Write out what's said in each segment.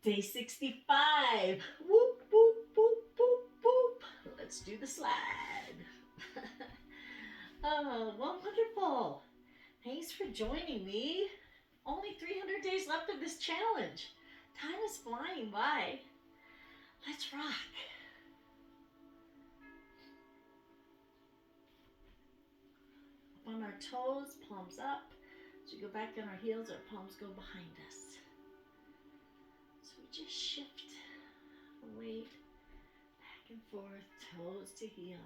Day 65. Whoop, whoop, whoop, whoop, whoop. Let's do the slide. Oh, well, wonderful. Thanks for joining me. Only 300 days left of this challenge. Time is flying by. Let's rock. Up on our toes, palms up. As we go back on our heels, our palms go behind us. So we just shift the weight back and forth, toes to heel.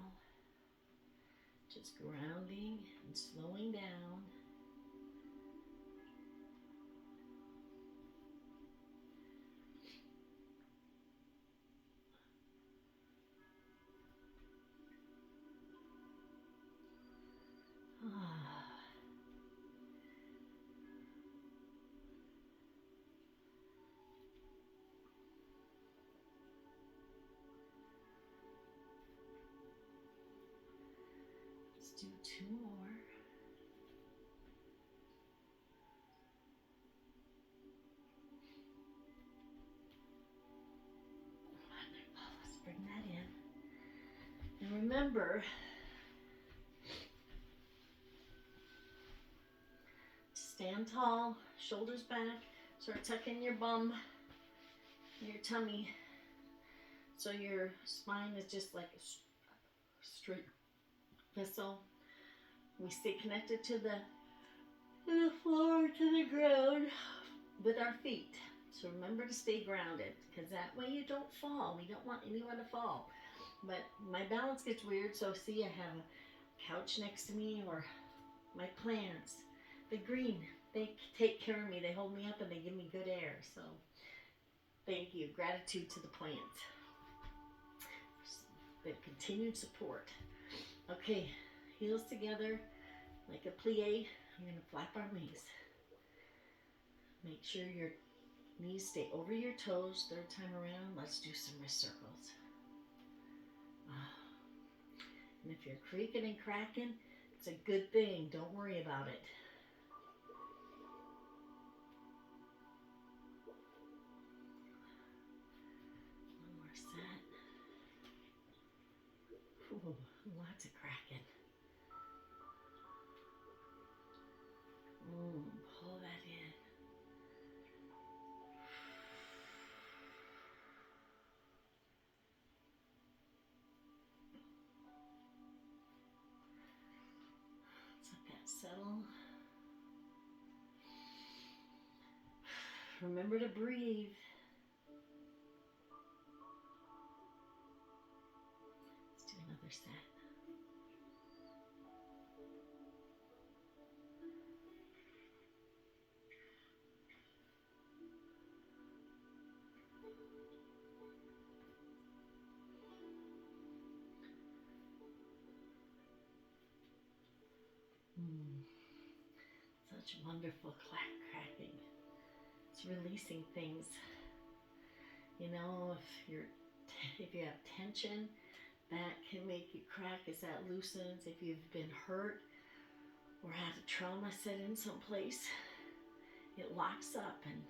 Just grounding and slowing down. Let's do 2 more. Wonderful. Let's bring that in. And remember, stand tall, shoulders back. Start tucking your bum, your tummy, so your spine is just like a straight vessel. We stay connected to the floor, to the ground with our feet. So remember to stay grounded, because that way you don't fall. We don't want anyone to fall. But my balance gets weird, so see, I have a couch next to me, or my plants. The green, they take care of me. They hold me up and they give me good air. So thank you. Gratitude to the plants. The continued support. Okay, heels together like a plie. I'm going to flap our wings. Make sure your knees stay over your toes. Third time around, let's do some wrist circles. And if you're creaking and cracking, it's a good thing. Don't worry about it. One more set. Ooh, lots of cracking. Pull that in. Let's let that settle. Remember to breathe. Let's do another set. Such wonderful cracking. It's releasing things. You know, if you have tension, that can make you crack as that loosens. If you've been hurt or had a trauma set in someplace, it locks up and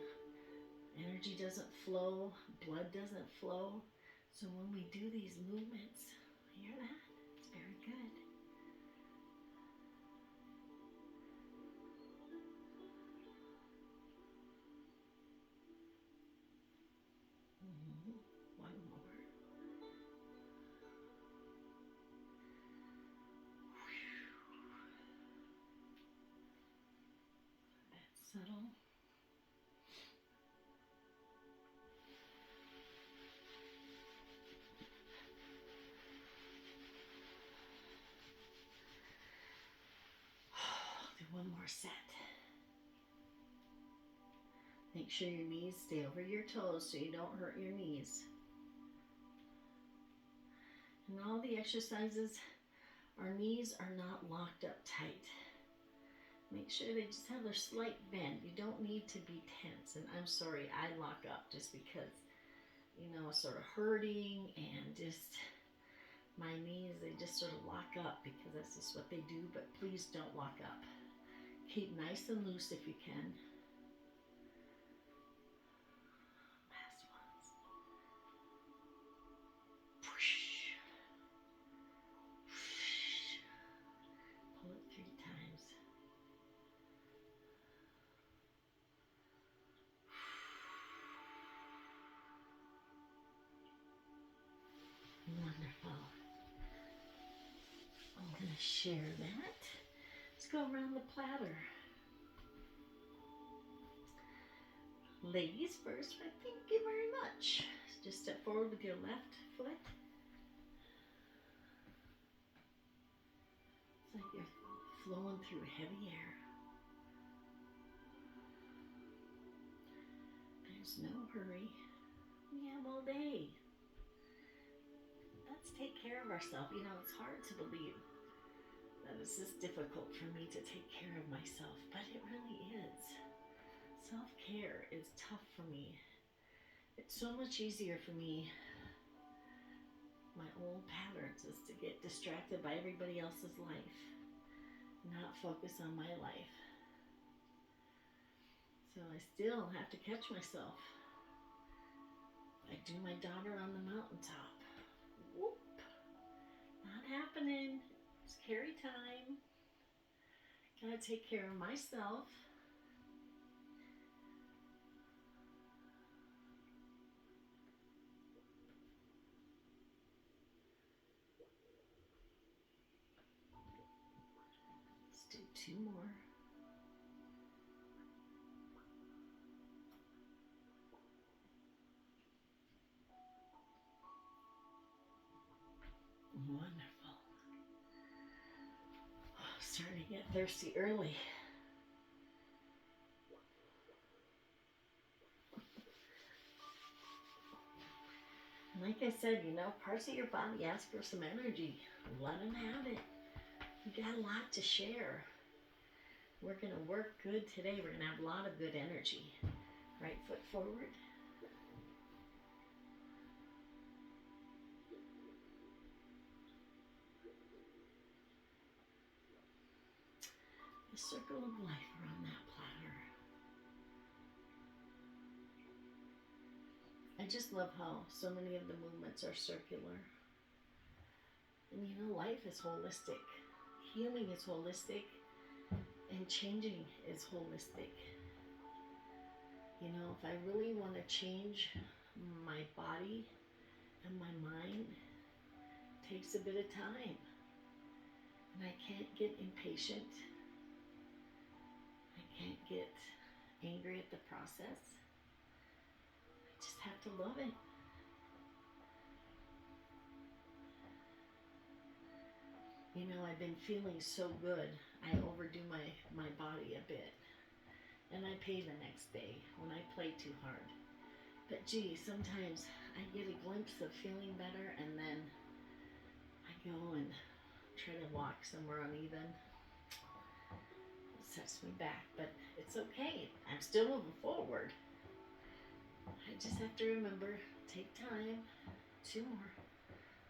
energy doesn't flow, blood doesn't flow. So when we do these movements, hear that? It's very good. One more. That settle. Do one more set. Make sure your knees stay over your toes so you don't hurt your knees. And all the exercises, our knees are not locked up tight. Make sure they just have a slight bend. You don't need to be tense. And I'm sorry, I lock up just because, sort of hurting and just my knees, they just sort of lock up because that's just what they do. But please don't lock up. Keep nice and loose if you can. Last share that. Let's go around the platter. Ladies first, but thank you very much. Just step forward with your left foot. It's like you're flowing through heavy air. There's no hurry. We have all day. Let's take care of ourselves. You know, it's hard to believe that it's this difficult for me to take care of myself, but it really is. Self-care is tough for me. It's so much easier for me. My old patterns is to get distracted by everybody else's life, not focus on my life. So I still have to catch myself. I do my daughter on the mountaintop. Whoop. Not happening. It's carry time. Gotta take care of myself. Let's do 2 more. Wonderful. Oh, starting to get thirsty early. Like I said, you know, parts of your body ask for some energy. Let them have it. You got a lot to share. We're going to work good today. We're going to have a lot of good energy. Right foot forward. The circle of life around that platter. I just love how so many of the movements are circular. And you know, life is holistic. Healing is holistic. And changing is holistic. You know, if I really want to change my body and my mind, it takes a bit of time. And I can't get impatient. I can't get angry at the process. I just have to love it. You know, I've been feeling so good. I overdo my body a bit. And I pay the next day when I play too hard. But gee, sometimes I get a glimpse of feeling better and then I go and try to walk somewhere uneven. It sets me back, but it's okay. I'm still moving forward. I just have to remember, take time. 2 more.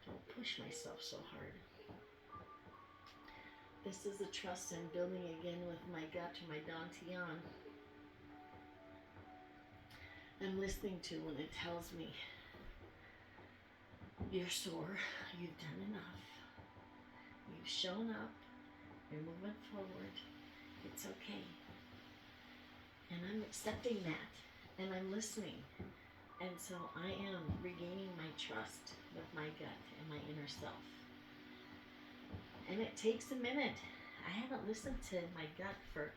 Don't push myself so hard. This is a trust I'm building again with my gut or my dantian. I'm listening to when it tells me, you're sore, you've done enough, you've shown up, you're moving forward, it's okay. And I'm accepting that, and I'm listening. And so I am regaining my trust with my gut and my inner self. And it takes a minute. I haven't listened to my gut for,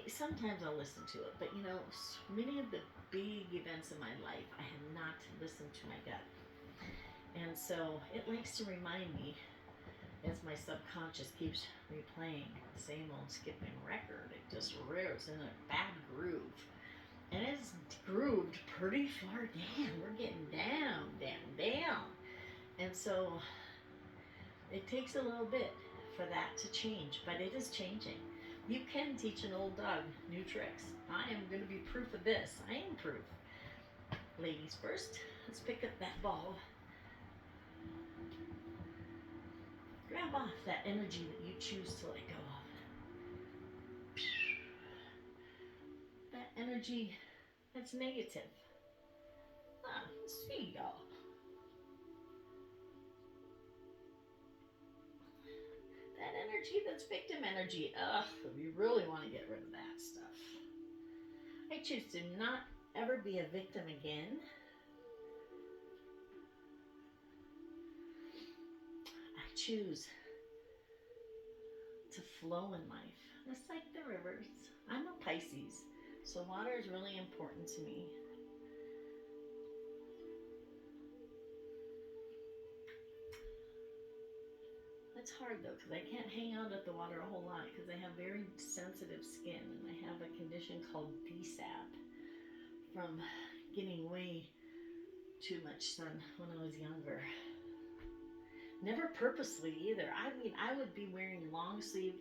sometimes I'll listen to it, but you know, many of the big events in my life, I have not listened to my gut. And so it likes to remind me, as my subconscious keeps replaying the same old skipping record, it just rears in a bad groove. And it's grooved pretty far down. We're getting down. And so it takes a little bit for that to change, but it is changing. You can teach an old dog new tricks. I am going to be proof of this. I am proof. Ladies first, let's pick up that ball. Grab off that energy that you choose to let go of. That energy that's negative. See y'all. That energy that's victim energy. You really want to get rid of that stuff. I choose to not ever be a victim again. I choose flow in life. It's like the rivers. I'm a Pisces, so water is really important to me. It's hard though, because I can't hang out at the water a whole lot because I have very sensitive skin and I have a condition called DSAP from getting way too much sun when I was younger. Never purposely either. I mean, I would be wearing long sleeve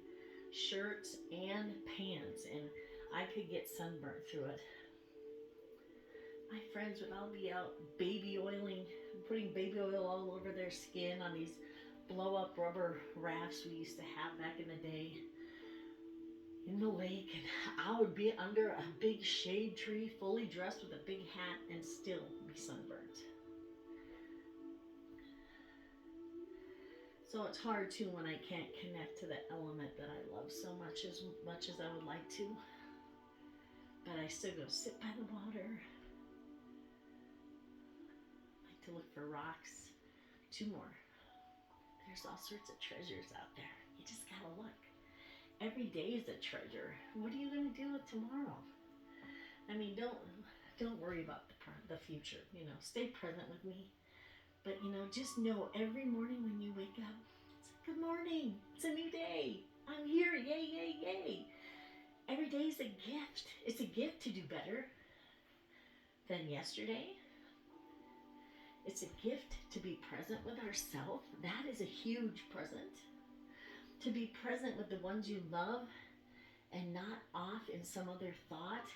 shirts and pants and I could get sunburnt through it. My friends would all be out baby oiling, putting baby oil all over their skin on these blow up rubber rafts we used to have back in the day in the lake, and I would be under a big shade tree fully dressed with a big hat and still be sunburnt. So it's hard too when I can't connect to the element that I love so much as I would like to. But I still go sit by the water. I like to look for rocks. 2 more. There's all sorts of treasures out there. You just gotta look. Every day is a treasure. What are you gonna do with tomorrow? I mean, don't worry about the future. You know, stay present with me. But you know, just know every morning when you wake up, it's like, good morning. It's a new day. I'm here. Yay, yay, yay. Every day is a gift. It's a gift to do better than yesterday. It's a gift to be present with ourselves. That is a huge present. To be present with the ones you love and not off in some other thought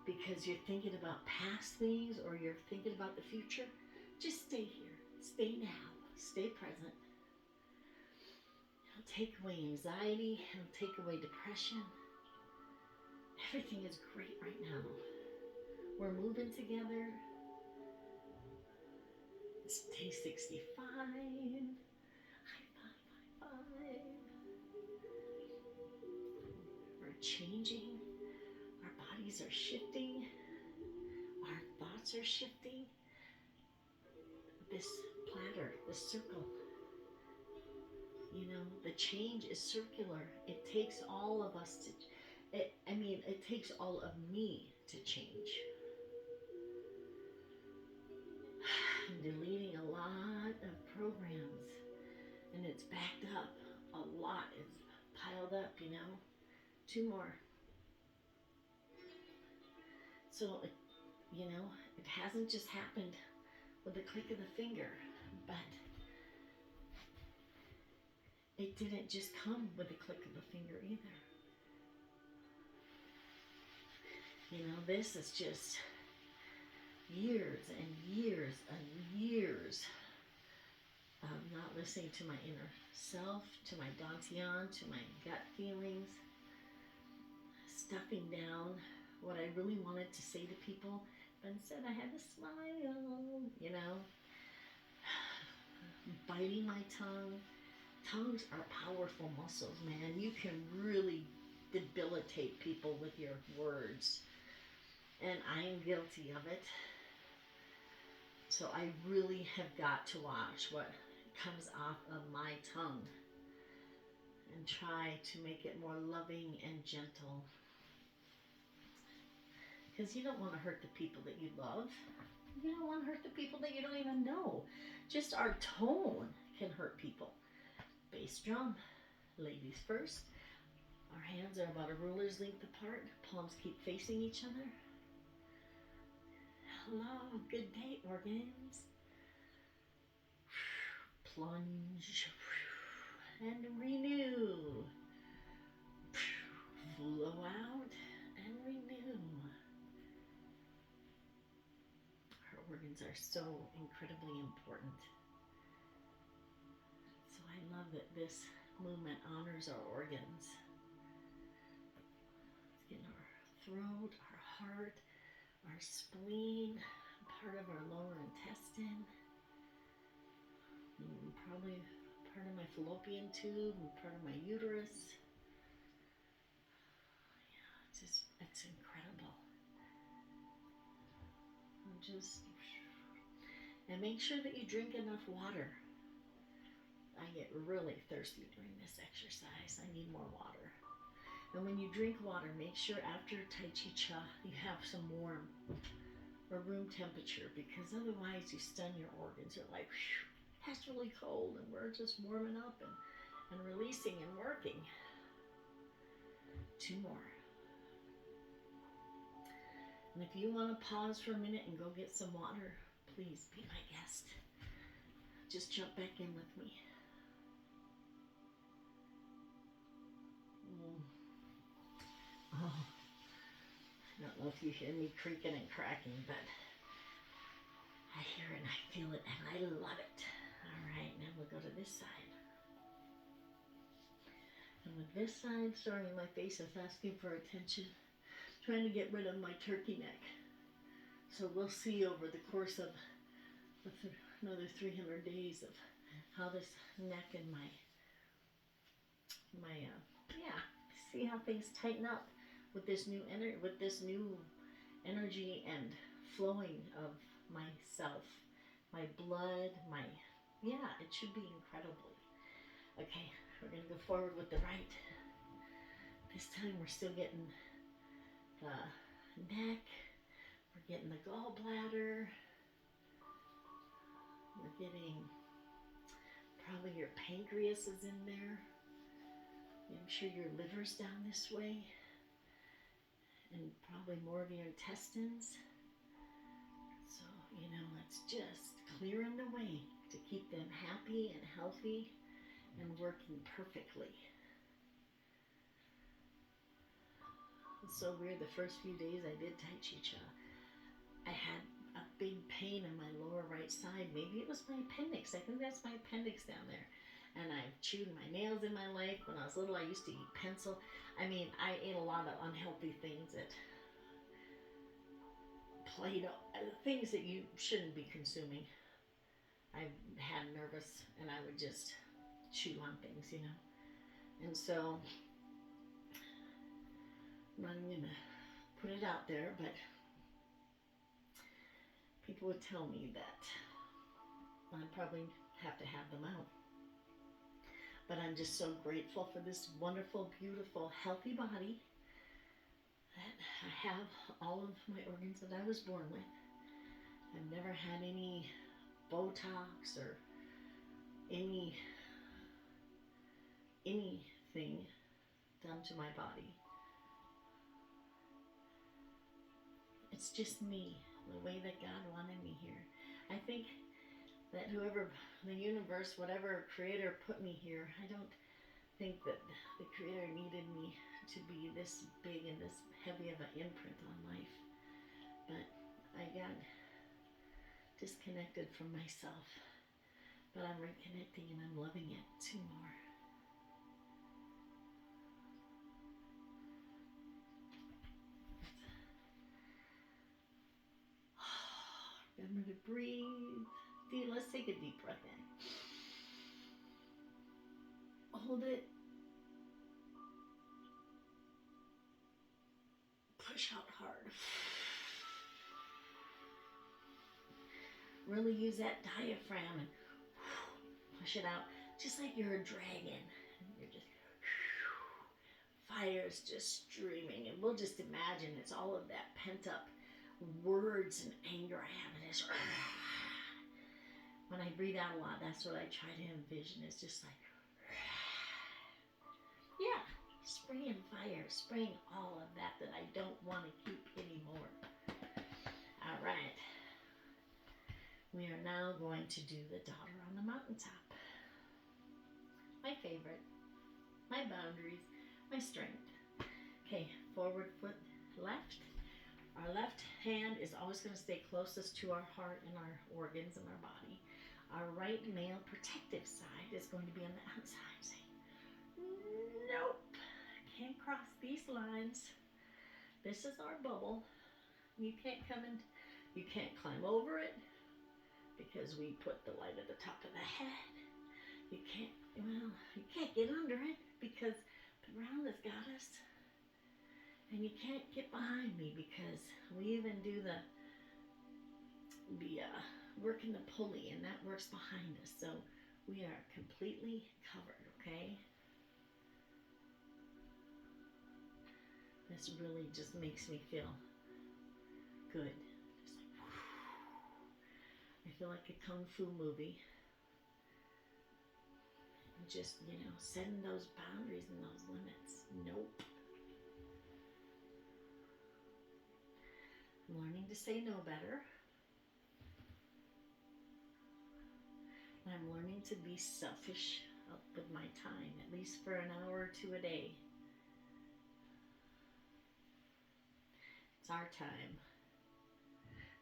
because you're thinking about past things or you're thinking about the future. Just stay here. Stay now. Stay present. It'll take away anxiety. It'll take away depression. Everything is great right now. We're moving together. It's day 65. High five, high five. We're changing. Our bodies are shifting. Our thoughts are shifting. This platter, this circle, you know, the change is circular. It takes all of us to, it takes all of me to change. I'm deleting a lot of programs and it's backed up. A lot is piled up, you know. 2 more. So, you know, it hasn't just happened with a click of the finger, but it didn't just come with a click of the finger either. You know, this is just years and years and years of not listening to my inner self, to my dantian, to my gut feelings, stuffing down what I really wanted to say to people, but instead I had to smile, you know, biting my tongue. Tongues are powerful muscles, man. You can really debilitate people with your words. And I am guilty of it. So I really have got to watch what comes off of my tongue and try to make it more loving and gentle. Because you don't want to hurt the people that you love. You don't want to hurt the people that you don't even know. Just our tone can hurt people. Bass drum, ladies first. Our hands are about a ruler's length apart. Palms keep facing each other. Hello, good day, organs. Plunge and renew. Flow out and renew. Our organs are so incredibly important. So I love that this movement honors our organs. It's in our throat, our heart, our spleen, part of our lower intestine, probably part of my fallopian tube, and part of my uterus. Yeah, it's incredible. And make sure that you drink enough water. I get really thirsty during this exercise. I need more water. And when you drink water, make sure after Tai Chi Cha you have some warm or room temperature, because otherwise you stun your organs. You're like, whew, that's really cold, and we're just warming up and releasing and working. 2 more. And if you want to pause for a minute and go get some water, please be my guest. Just jump back in with me. Oh, I don't know if you hear me creaking and cracking, but I hear it and I feel it and I love it. All right, now we'll go to this side. And with this side, sorry, my face is asking for attention. Trying to get rid of my turkey neck. So we'll see over the course of another 300 days of how this neck and my see how things tighten up with this new energy and flowing of myself, my blood, it should be incredibly. Okay, we're gonna go forward with the right. This time we're still getting the neck, we're getting the gallbladder, we're getting probably your pancreas is in there. I'm sure your liver's down this way, and probably more of your intestines. So, it's just clearing the way to keep them happy and healthy and working perfectly. It's so weird, the first few days I did Tai Chi Cha, I had a big pain in my lower right side. Maybe it was my appendix. I think that's my appendix down there. And I've chewed my nails in my life. When I was little, I used to eat pencil. I mean, I ate a lot of unhealthy things that things that you shouldn't be consuming. I had nervous, and I would just chew on things, And so, I'm not even gonna put it out there, but people would tell me that I'd probably have to have them out. But I'm just so grateful for this wonderful, beautiful, healthy body, that I have all of my organs that I was born with. I've never had any Botox or anything done to my body. It's just me, the way that God wanted me here. I think that whoever, the universe, whatever creator put me here, I don't think that the creator needed me to be this big and this heavy of an imprint on life. But I got disconnected from myself. But I'm reconnecting and I'm loving it. 2 more. Remember to breathe. Let's take a deep breath in. Hold it. Push out hard. Really use that diaphragm and push it out, just like you're a dragon. You're just fire's just streaming, and we'll just imagine it's all of that pent up words and anger I have. And it's when I breathe out a lot, that's what I try to envision. It's just like, spraying fire, spraying all of that I don't want to keep anymore. All right. We are now going to do the daughter on the mountaintop. My favorite, my boundaries, my strength. Okay, forward foot left. Our left hand is always going to stay closest to our heart and our organs and our body. Our right male protective side is going to be on the outside. Say, nope, can't cross these lines. This is our bubble. You can't you can't climb over it because we put the light at the top of the head. You can't get under it because the ground has got us. And you can't get behind me because we even do the working the pulley, and that works behind us. So We are completely covered, okay? This really just makes me feel good. Just like, I feel like a kung fu movie. And just, setting those boundaries and those limits. Nope. I'm learning to say no better. And I'm learning to be selfish with my time, at least for an hour or two a day. It's our time.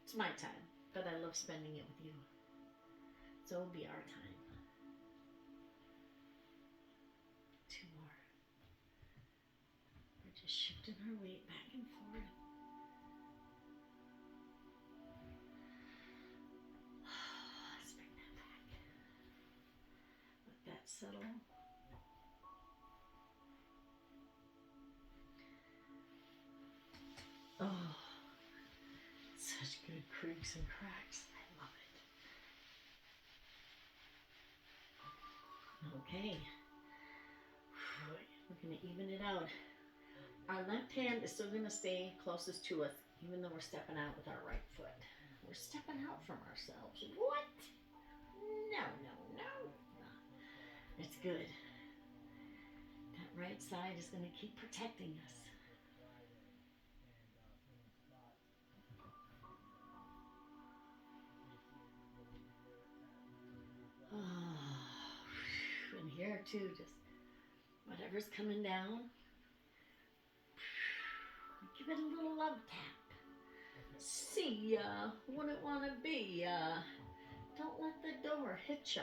It's my time, but I love spending it with you. So it'll be our time. 2 more. We're just shifting our weight back and forth. Let's bring that back. Let that settle. Oh, such good creaks and cracks. I love it. Okay. We're going to even it out. Our left hand is still going to stay closest to us, even though we're stepping out with our right foot. We're stepping out from ourselves. What? No, no, no. It's good. That right side is going to keep protecting us. Oh, and here too, just whatever's coming down, give it a little love tap. See ya, wouldn't want to be ya. Don't let the door hit ya.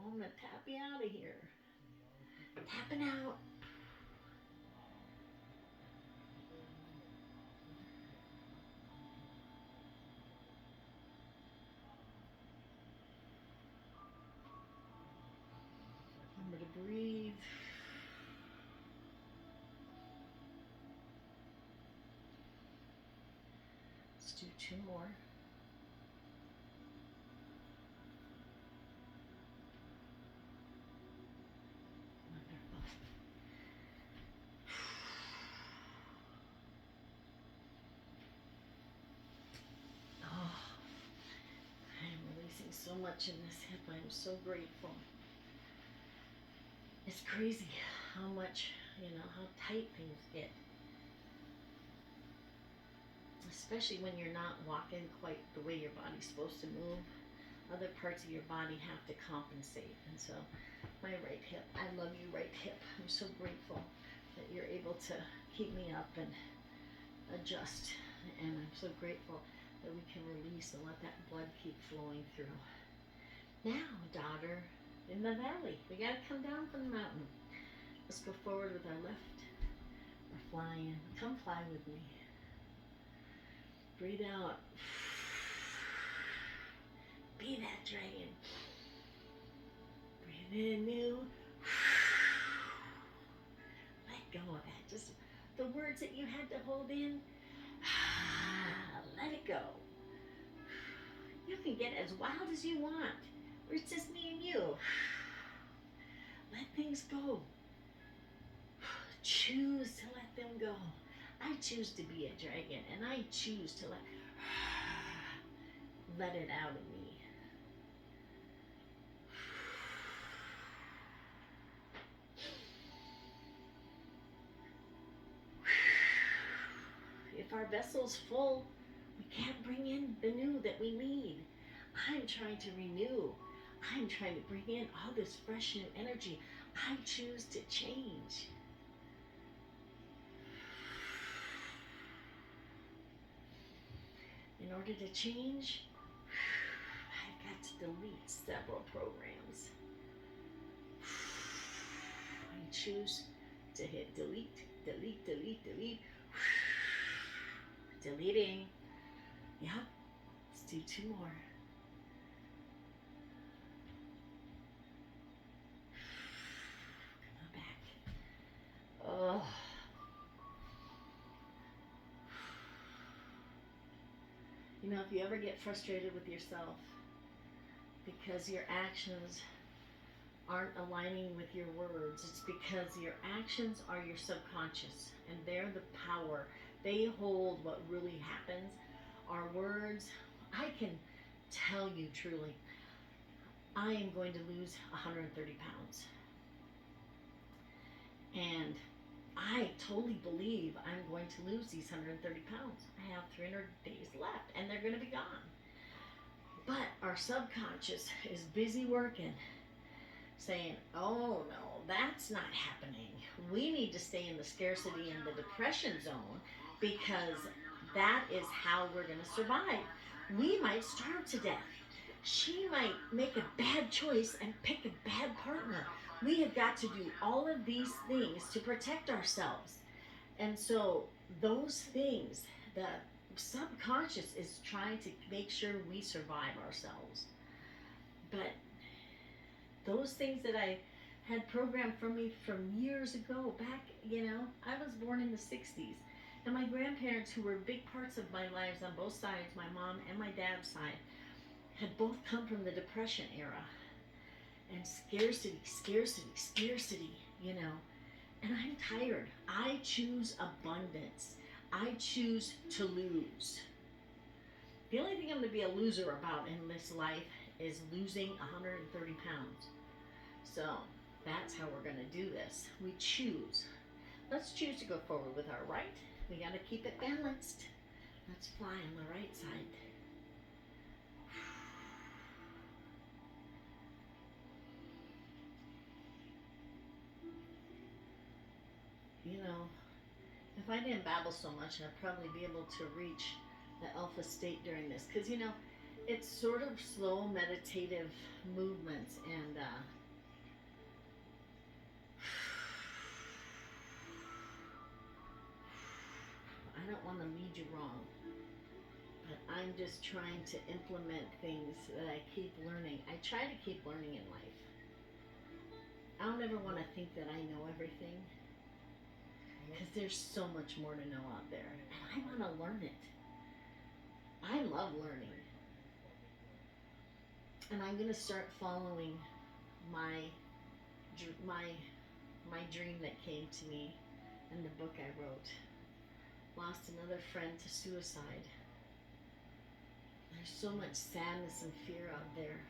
I'm gonna tap you out of here. Tapping out. Remember to breathe. Let's do 2 more. Wonderful. Oh, I am releasing so much in this hip. I am so grateful. It's crazy how much, how tight things get. Especially when you're not walking quite the way your body's supposed to move. Other parts of your body have to compensate. And so my right hip, I love you, right hip. I'm so grateful that you're able to keep me up and adjust. And I'm so grateful that we can release and let that blood keep flowing through. Now, daughter, in the valley, we got to come down from the mountain. Let's go forward with our left. We're flying. Come fly with me. Breathe out. Be that dragon. Breathe in new. Let go of that. Just the words that you had to hold in. Let it go. You can get as wild as you want. It's just me and you. Let things go. Choose to let them go. I choose to be a dragon, and I choose to let it out of me. If our vessel's full, we can't bring in the new that we need. I'm trying to renew. I'm trying to bring in all this fresh new energy. I choose to change. In order to change, I've got to delete several programs. I choose to hit delete, delete, delete, delete. Deleting. Yep. Let's do 2 more. Come on back. Oh. If you ever get frustrated with yourself, because your actions aren't aligning with your words. It's because your actions are your subconscious, and they're the power. They hold what really happens. Our words, I can tell you truly, I am going to lose 130 pounds. And I totally believe I'm going to lose these 130 pounds. I have 300 days left, and they're going to be gone. But our subconscious is busy working, saying, oh no, that's not happening. We need to stay in the scarcity and the depression zone because that is how we're going to survive. We might starve to death. She might make a bad choice and pick a bad partner. We have got to do all of these things to protect ourselves. And so those things, the subconscious is trying to make sure we survive ourselves. But those things that I had programmed for me from years ago, back, I was born in the 60s. And my grandparents, who were big parts of my lives on both sides, my mom and my dad's side, had both come from the Depression era. And scarcity, scarcity, scarcity, And I'm tired. I choose abundance. I choose to lose. The only thing I'm going to be a loser about in this life is losing 130 pounds. So that's how we're going to do this. We choose. Let's choose to go forward with our right. We got to keep it balanced. Let's fly on the right side. If I didn't babble so much, I'd probably be able to reach the alpha state during this. Because, it's sort of slow meditative movements. And I don't want to lead you wrong. But I'm just trying to implement things that I keep learning. I try to keep learning in life. I don't ever want to think that I know everything. Because there's so much more to know out there. And I want to learn it. I love learning. And I'm going to start following my dream that came to me in the book I wrote. Lost another friend to suicide. There's so much sadness and fear out there.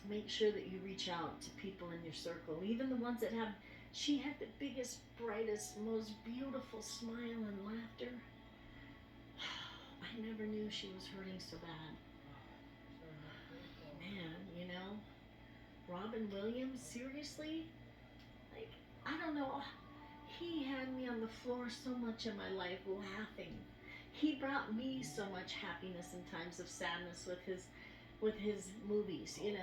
Make sure that you reach out to people in your circle, even the ones that have. She had the biggest, brightest, most beautiful smile and laughter. I never knew she was hurting so bad. Man, Robin Williams, seriously? Like, I don't know. He had me on the floor so much in my life laughing. He brought me so much happiness in times of sadness with his movies, And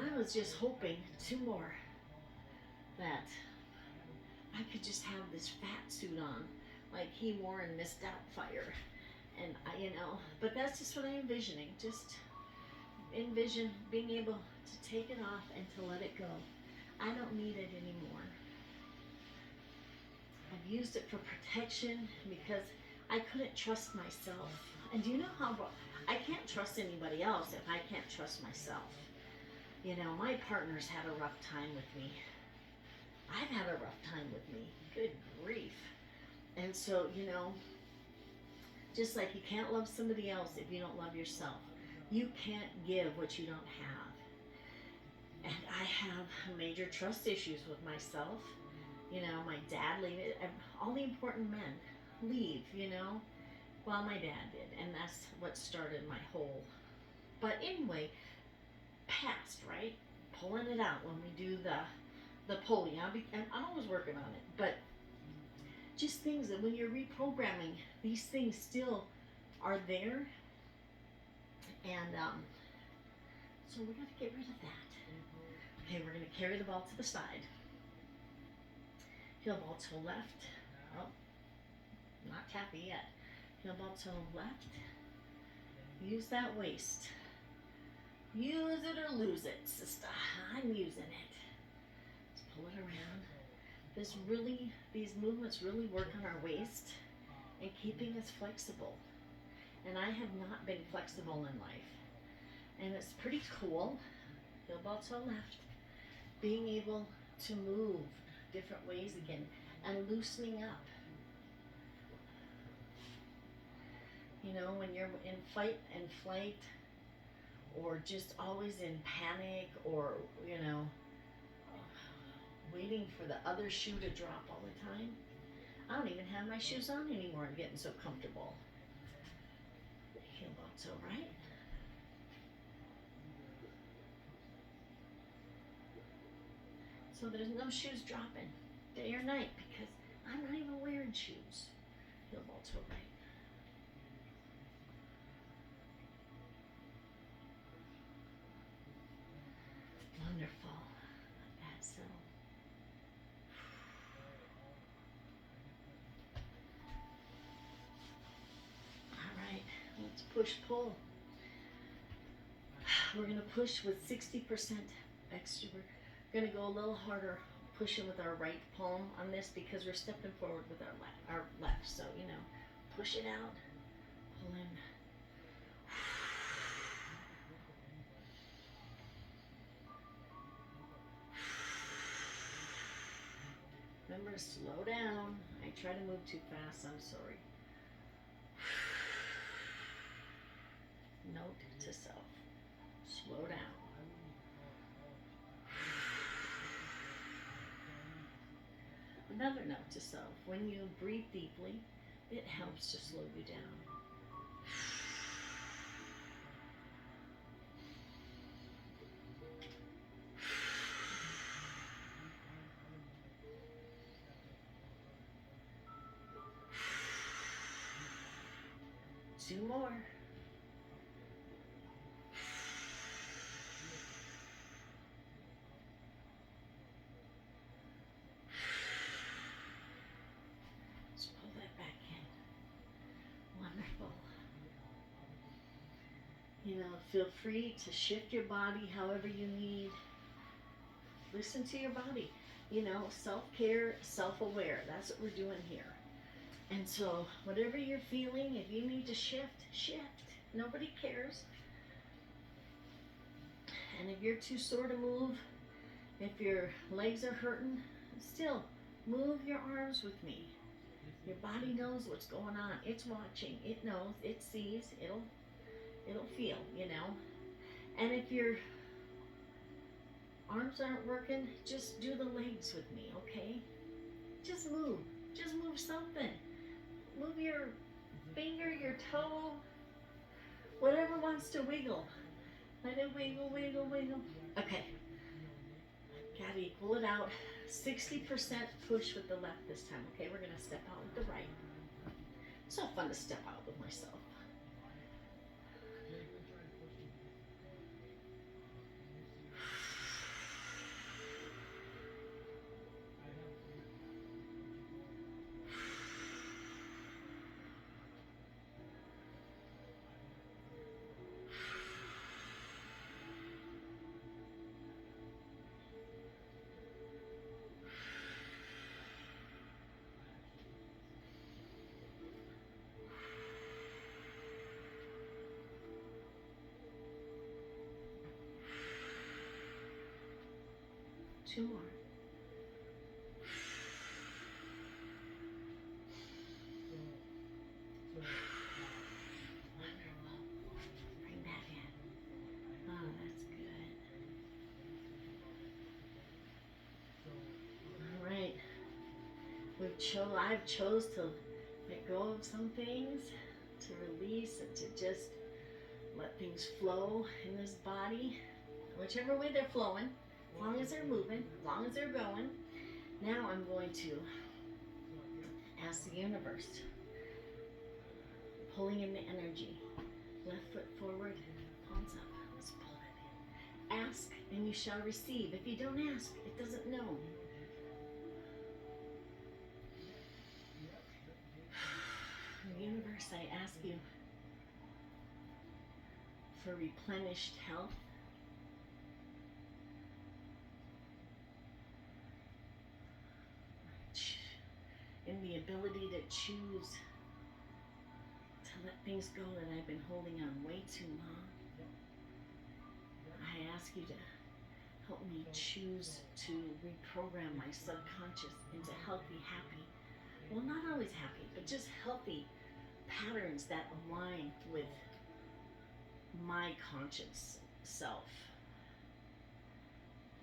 I was just hoping, 2 more, that I could just have this fat suit on like he wore in Miss Doubtfire. And but that's just what I'm envisioning. Just envision being able to take it off and to let it go. I don't need it anymore. I've used it for protection because I couldn't trust myself. And do you know how I can't trust anybody else if I can't trust myself? My partner's had a rough time with me. I've had a rough time with me. Good grief. And so, just like you can't love somebody else if you don't love yourself. You can't give what you don't have. And I have major trust issues with myself. My dad leaving, all the important men leave, Well, my dad did. And that's what started my whole. But anyway, past, right? Pulling it out when we do the polling. I'm always working on it. But just things that when you're reprogramming, these things still are there. And so we're going to get rid of that. Okay, we're going to carry the ball to the side. Heel ball to left. Oh, not tappy yet. Heel ball to left. Use that waist. Use it or lose it, sister. I'm using it. Let's pull it around. These movements really work on our waist and keeping us flexible. And I have not been flexible in life. And it's pretty cool, heel ball toe left, being able to move different ways again and loosening up. You know, when you're in fight and flight, or just always in panic, or, you know, waiting for the other shoe to drop all the time. I don't even have my shoes on anymore. I'm getting so comfortable. Heel ball toe right. So there's no shoes dropping day or night because I'm not even wearing shoes. Heel ball toe right. Wonderful. Like that. So all right, let's push pull. We're gonna push with 60% extra. We're gonna go a little harder pushing with our right palm on this because we're stepping forward with our left. So, you know, push it out, pull in. Remember to slow down. I try to move too fast, I'm sorry. Note to self, slow down. Another note to self, when you breathe deeply, it helps to slow you down. Two more. Let's pull that back in. Wonderful. You know, feel free to shift your body however you need. Listen to your body. You know, self-care, self-aware. That's what we're doing here. And so, whatever you're feeling, if you need to shift, shift. Nobody cares. And if you're too sore to move, if your legs are hurting, still move your arms with me. Your body knows what's going on. It's watching. It knows. It sees. It'll feel, you know. And if your arms aren't working, just do the legs with me, okay? Just move. Just move something. Move your finger, your toe, whatever wants to wiggle. Let it wiggle, wiggle, wiggle. Okay. Gotta equal it out. 60% push with the left this time, okay? We're gonna step out with the right. So fun to step out with myself. Two more. Wonderful. Bring that in. Oh, that's good. All right. I've chose to let go of some things, to release and to just let things flow in this body, whichever way they're flowing, as long as they're moving, as long as they're going. Now I'm going to ask the universe, pulling in the energy, left foot forward, palms up, let's pull it in. Ask and you shall receive. If you don't ask, it doesn't know. Universe, I ask you for replenished health, in the ability to choose to let things go that I've been holding on way too long. I ask you to help me choose to reprogram my subconscious into healthy, happy, well, not always happy, but just healthy patterns that align with my conscious self,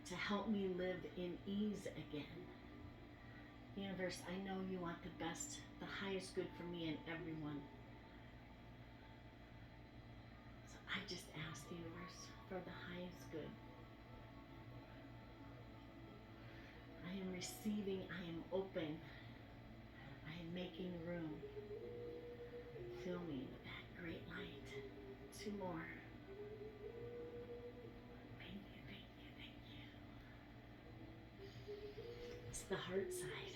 to help me live in ease again. Universe, I know you want the best, the highest good for me and everyone. So I just ask the universe for the highest good. I am receiving, I am open, I am making room. Fill me with that great light. 2 more. Thank you, thank you, thank you. It's the heart side.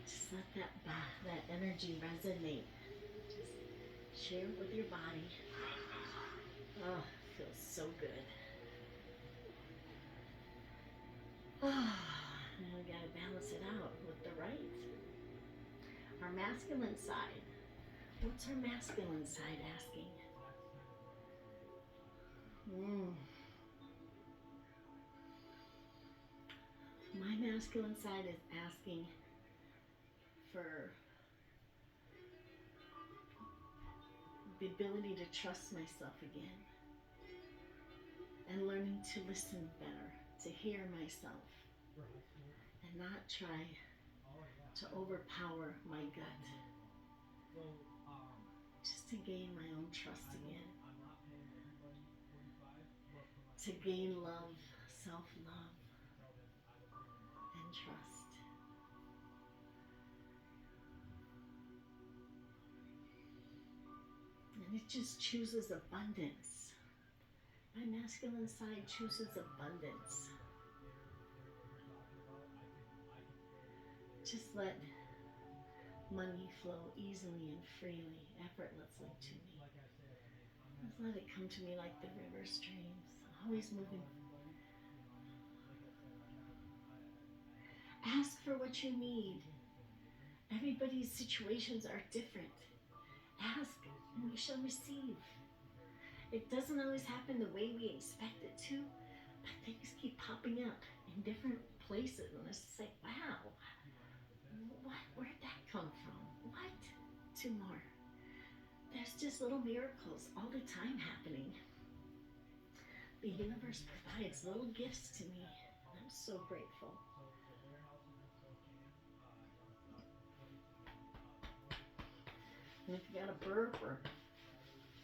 Just let that energy resonate. Just share it with your body. Oh, it feels so good. Oh, now we gotta balance it out with the right. Our masculine side. What's our masculine side asking? My masculine side is asking for the ability to trust myself again and learning to listen better, to hear myself and not try to overpower my gut, just to gain my own trust again, to gain love, self-love, and trust. And it just chooses abundance. My masculine side chooses abundance. Just let money flow easily and freely, effortlessly to me. Just let it come to me like the river streams, always moving. Ask for what you need. Everybody's situations are different. Ask and we shall receive. It doesn't always happen the way we expect it to, but things keep popping up in different places, and it's just like, wow, where'd that come from? What? 2 more. There's just little miracles all the time happening. The universe provides little gifts to me, and I'm so grateful. And if you got a burp or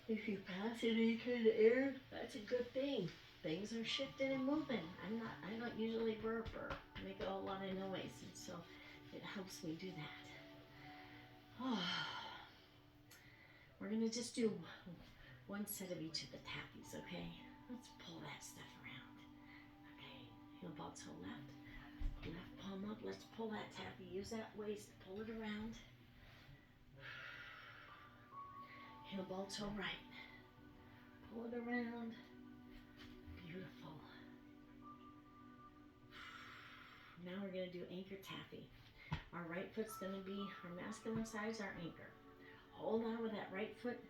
if you pass any kind of air, that's a good thing. Things are shifting and moving. I don't usually burp or make a whole lot of noise, and so it helps me do that. Oh. We're gonna just do 1 set of each of the tappies, okay? Let's pull that stuff around. Okay, heel ball toe left. Left palm up, let's pull that tappy. Use that waist, pull it around. Heel ball toe right. Pull it around. Beautiful. Now we're gonna do anchor tappy. Our right foot's gonna be, our masculine side is our anchor. Hold on with that right foot.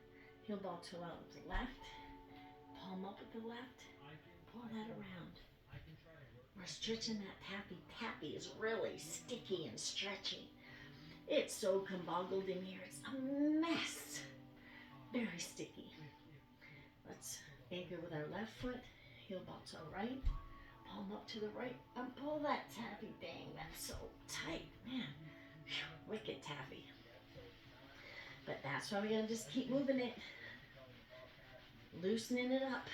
Heel ball toe out with the left. Palm up with the left. Pull that around. We're stretching that tappy. Tappy is really sticky and stretchy. It's so comboggled in here. It's a mess. Very sticky. Let's anchor with our left foot. Heel ball toe right. Palm up to the right. And pull that tappy. Dang, that's so tight. Man, whew, wicked tappy. But that's why we're going to just keep moving it. Loosening it up.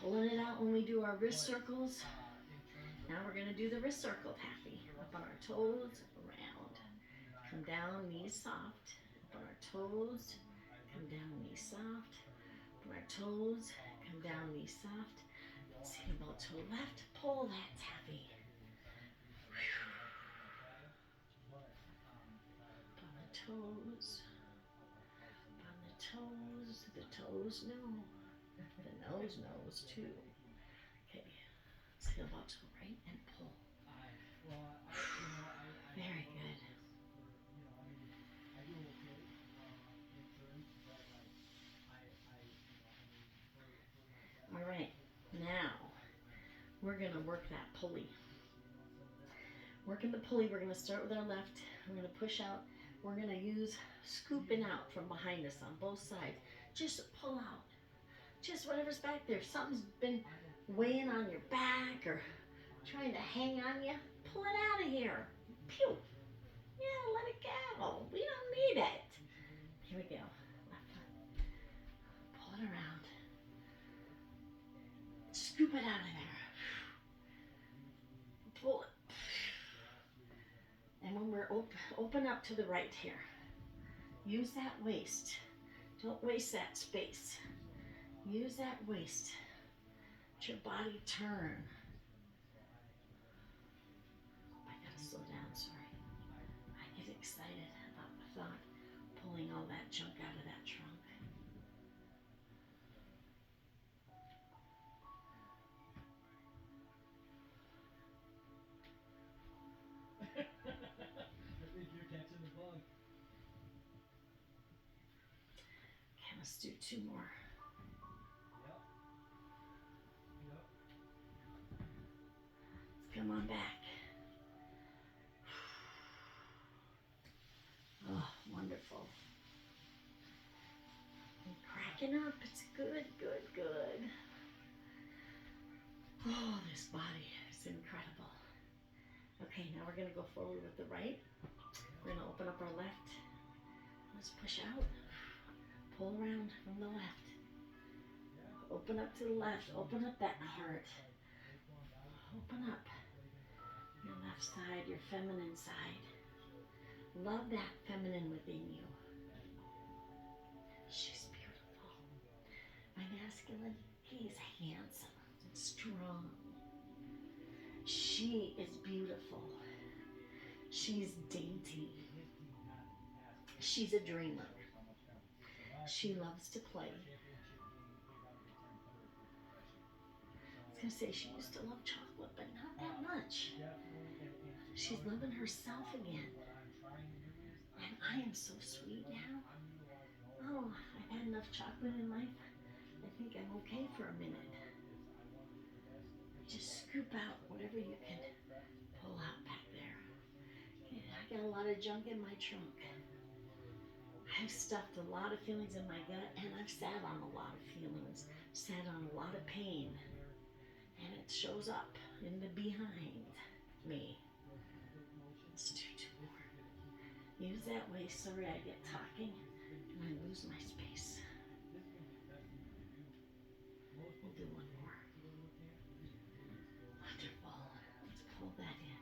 Pulling it out when we do our wrist circles. Now we're going to do the wrist circle tappy. Up on our toes, around. Come down, knees soft. Up on our toes, come down, knees soft. Up on our toes, come down, knees soft. Heel ball toe left. Pull that tappy. Up on the toes. On the toes. The toes know. The nose knows too. Okay. Heel ball toe right and pull. Very we're going to work that pulley. Working the pulley, we're going to start with our left. We're going to push out. We're going to use scooping out from behind us on both sides. Just pull out. Just whatever's back there. If something's been weighing on your back or trying to hang on you, pull it out of here. Pew. Yeah, let it go. We don't need it. Here we go. Left foot. Pull it around. Scoop it out of there. Pull it. And when we're open up to the right here, use that waist. Don't waste that space. Use that waist. Let your body turn. I gotta slow down, sorry. I get excited about the thought pulling all that junk out of that trunk. I think you're catching the bug. Okay, let's do 2 more. Yep. Yep. Let's come on back. Oh, wonderful. And cracking up. It's good, good, good. Oh, this body is incredible. Okay, now we're going to go forward with the right. We're going to open up our left. Let's push out. Pull around from the left. Open up to the left. Open up that heart. Open up your left side, your feminine side. Love that feminine within you. She's beautiful. My masculine, he's handsome and strong. She is beautiful. She's dainty. She's a dreamer. She loves to play. I was going to say she used to love chocolate, but not that much. She's loving herself again. And I am so sweet now. Oh, I've had enough chocolate in life. I think I'm okay for a minute. Just scoop out whatever you can pull out back there. Okay, I got a lot of junk in my trunk. I've stuffed a lot of feelings in my gut, and I've sat on a lot of feelings, sat on a lot of pain, and it shows up in the behind me. Let's do 2 more. Use that way. Sorry, I get talking and I lose my space. We'll do 1 more. Wonderful. Let's pull that in.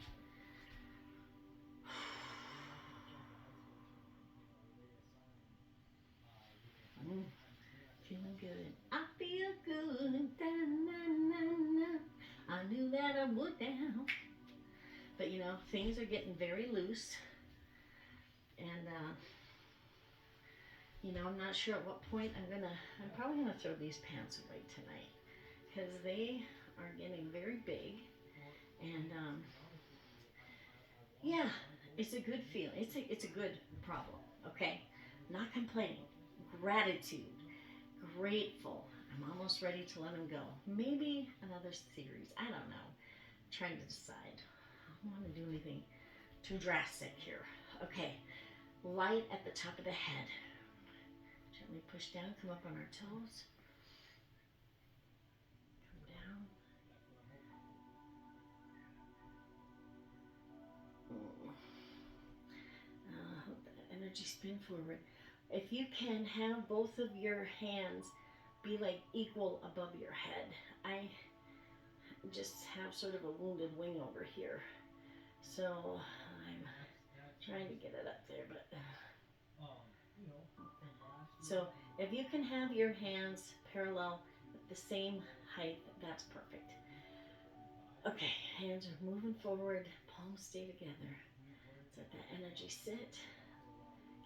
Feeling good. I feel good. Da, na, na, na. I knew that I would now. But you know, things are getting very loose. And you know, I'm not sure at what point I'm probably gonna throw these pants away tonight. Because they are getting very big. And yeah, it's a good feeling. It's a good problem, okay? Not complaining. Gratitude. Grateful. I'm almost ready to let them go. Maybe another series. I don't know. I'm trying to decide. I don't want to do anything too drastic here. Okay. Light at the top of the head. Gently push down. Come up on our toes. Come down. Let that energy spin forward. If you can have both of your hands be like equal above your head. I just have sort of a wounded wing over here. So I'm trying to get it up there, but so if you can have your hands parallel at the same height, that's perfect. Okay, hands are moving forward, palms stay together. Let that energy sit.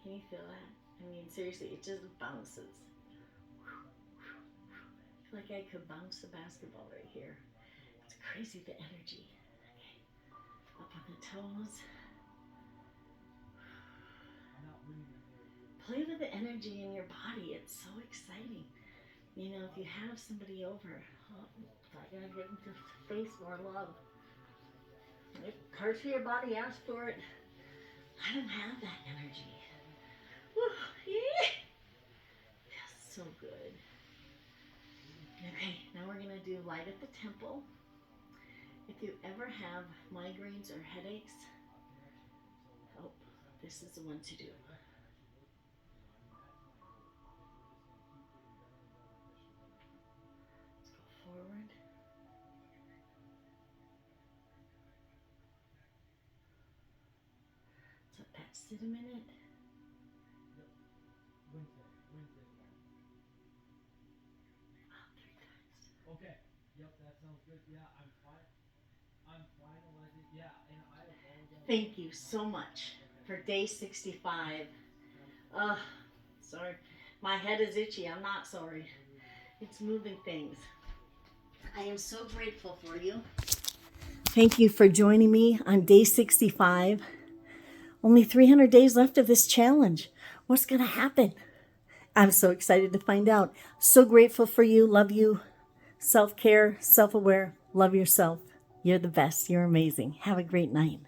Can you feel that? I mean, seriously, it just bounces. I feel like I could bounce a basketball right here. It's crazy, the energy. Okay, up on the toes. Play with the energy in your body. It's so exciting. You know, if you have somebody over, I gotta give the face more love. If it hurts your body, ask for it. I don't have that energy. Woo, yeah. Feels so good. Okay, now we're gonna do light at the temple. If you ever have migraines or headaches, oh, this is the one to do. Let's go forward. Let's let that sit a minute. Wednesday. Oh, 3 times. Okay. Yep, that sounds good. Yeah, I'm finalizing. Yeah, and I apologize. Thank you so much for day 65. Sorry. My head is itchy. I'm not sorry. It's moving things. I am so grateful for you. Thank you for joining me on day 65. Only 300 days left of this challenge. What's going to happen? I'm so excited to find out. So grateful for you. Love you. Self-care, self-aware. Love yourself. You're the best. You're amazing. Have a great night.